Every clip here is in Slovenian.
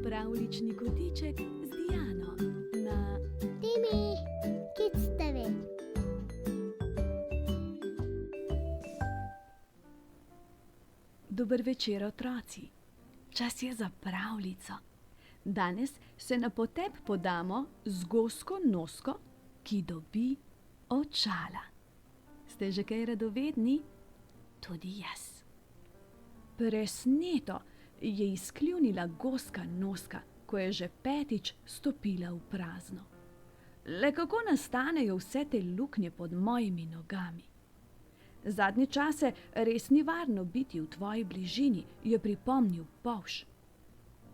Pravljični kotiček z Diano na Timi, kictave. Dober večer, otroci. Čas je za pravljico. Danes se na potep podamo z Gosko Nosko, ki dobi očala. Ste že kaj radovedni? Tudi jaz. Presneto je izkljunila Goska Noska, ko je že petič stopila v prazno. Le kako nastanejo vse te luknje pod mojimi nogami? Zadnje čase res ni varno biti v tvoji bližini, je pripomnil Polž.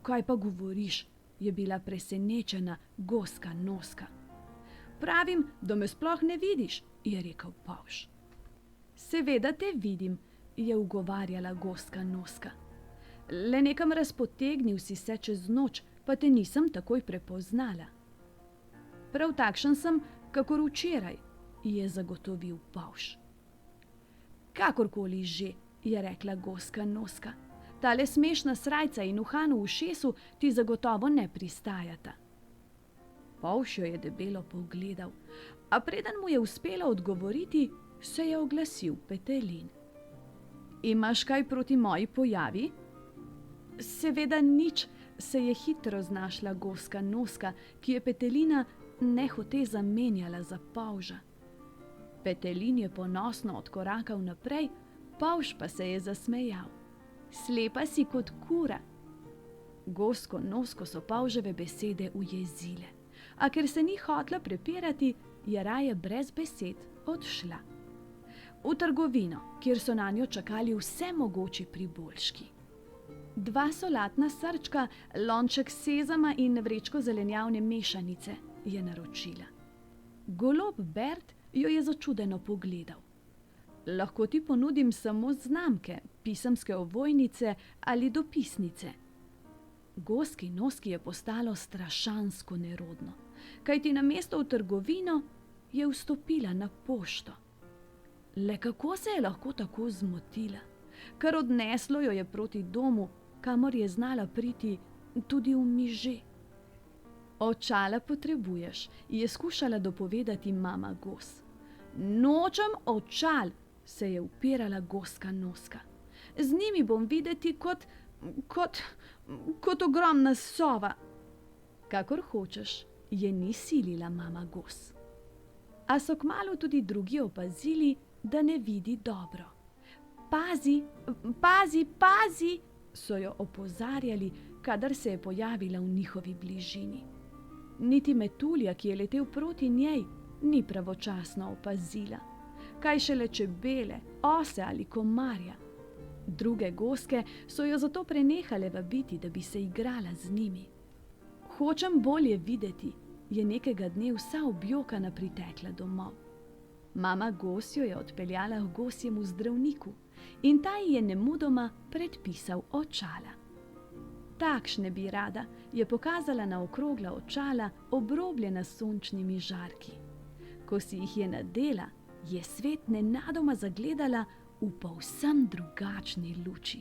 Kaj pa govoriš, je bila presenečena Goska Noska. Pravim, da me sploh ne vidiš, je rekel Polž. Seveda te vidim, je ugovarjala Goska Noska. Le nekam razpotegnil si se čez noč, pa te nisem takoj prepoznala. Prav takšen sem, kakor včeraj, je zagotovil Polž. Kakorkoli že, je rekla Goska Noska. Tale smešna srajca in uhan v ušesu ti zagotovo ne pristajata. Polž jo je debelo pogledal, a preden mu je uspelo odgovoriti, se je oglasil Petelin. Imaš kaj proti moji pojavi? Seveda nič, se je hitro znašla Goska Noska, ki je Petelina nehote zamenjala za Polža. Petelin je ponosno odkorakal naprej, Polž pa se je zasmejal. Slepa si kot kura. Gosko Nosko so Polževe besede ujezile, a ker se ni hotela prepirati, je raje brez besed odšla. V trgovino, kjer so nanjo čakali vse mogoči priboljški. 2 solatna srčka, lonček sezama in vrečko zelenjavne mešanice, je naročila. Golob Bert jo je začudeno pogledal. Lahko ti ponudim samo znamke, pisemske ovojnice ali dopisnice. Goski Noski je postalo strašansko nerodno, kajti namesto v trgovino je vstopila na pošto. Le kako se je lahko tako zmotila, kar odneslo jo je proti domu, kamor je znala priti tudi v miže. Očala potrebuješ, je skušala dopovedati mama Gos. Nočem očal, se je upirala Goska Noska. Z njimi bom videti kot ogromna sova. Kakor hočeš, je ni silila mama Gos. A so kmalu tudi drugi opazili, da ne vidi dobro. Pazi, pazi, pazi, so jo opozarjali, kadar se je pojavila v njihovi bližini. Niti metulja, ki je letel proti njej, ni pravočasno opazila. Kaj šele čebele, ose ali komarja. Druge goske so jo zato prenehale vabiti, da bi se igrala z njimi. Hočem bolje videti, je nekega dne vsa objokana pritekla domov. Mama Gos jo je odpeljala k gosjemu zdravniku in ta ji je nemudoma predpisal očala. Takšne bi rada, je pokazala na okrogla očala, obrobljena s sončnimi žarki. Ko si jih je nadela, je svet nenadoma zagledala v povsem drugačni luči.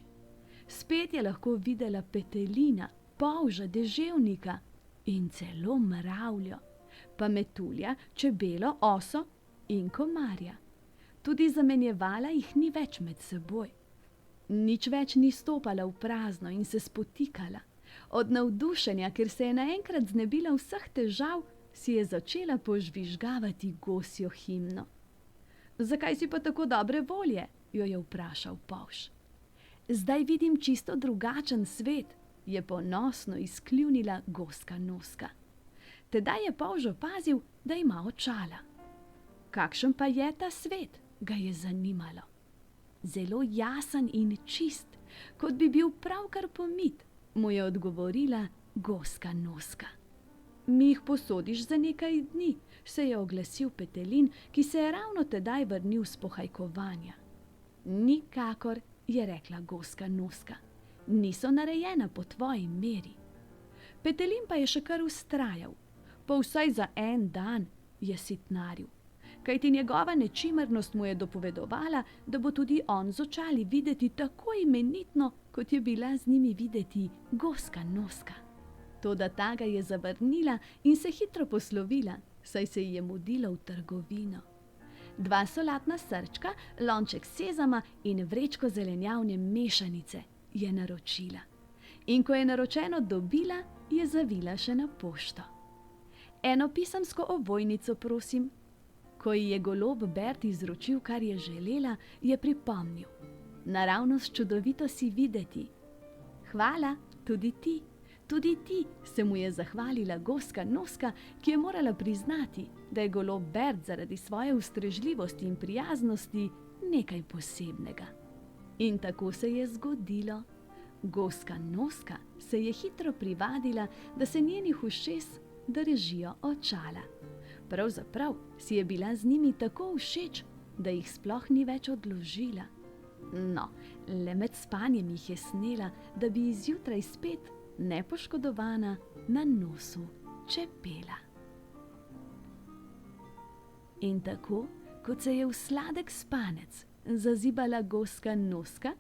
Spet je lahko videla Petelina, Polža, deževnika in celo mravljo, pa metulja, čebelo, oso in komarja. Tudi zamenjevala jih ni več med seboj. Nič več ni stopala v prazno in se spotikala. Od navdušenja, ker se je naenkrat znebila vseh težav, si je začela požvižgavati gosjo himno. Zakaj si pa tako dobre volje? Jo je vprašal Polž. Zdaj vidim čisto drugačen svet, je ponosno izkljunila Goska Noska. Tedaj je Polž opazil, da ima očala. Kakšen pa je ta svet, ga je zanimalo. Zelo jasen in čist, kot bi bil pravkar pomit, mu je odgovorila Goska Noska. Mi jih posodiš za nekaj dni, se je oglasil Petelin, ki se je ravno tedaj vrnil s pohajkovanja. Nikakor, je rekla Goska Noska, niso narejena po tvoji meri. Petelin pa je še kar vztrajal, pa vsaj za en dan, je sitnaril, kajti njegova nečimrnost mu je dopovedovala, da bo tudi on z očali videti tako imenitno, kot je bila z njimi videti Goska Noska. Toda ta ga je zavrnila in se hitro poslovila, saj se ji je mudilo v trgovino. 2 solatna srčka, lonček sezama in vrečko zelenjavne mešanice je naročila. In ko je naročeno dobila, je zavila še na pošto. Eno pisemsko ovojnico, prosim. Ko ji je golob Bert izročil, kar je želela, je pripomnil: naravnost čudovito si videti. Hvala, tudi ti. Tudi ti, se mu je zahvalila goska Noska, ki je morala priznati, da je golob Bert zaradi svoje ustrežljivosti in prijaznosti nekaj posebnega. In tako se je zgodilo. Goska Noska se je hitro privadila, da se njenih ušes držijo očala. Pravzaprav si je bila z njimi tako všeč, da jih sploh ni več odložila. No, le med spanjem jih je snela, da bi izjutraj spet nepoškodovana na nosu čepela. In tako, kot se je v sladek spanec zazibala goska Noska,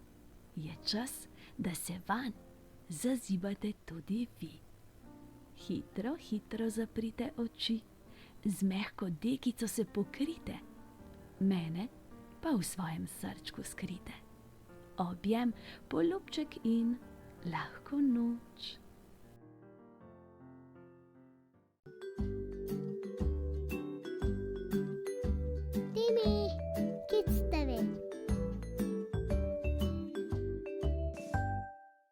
je čas, da se vanj zazibate tudi vi. Hitro, hitro zaprite oči, z mehko dekico se pokrite, mene pa v svojem srčku skrite. Objem, poljubček in lahko noč.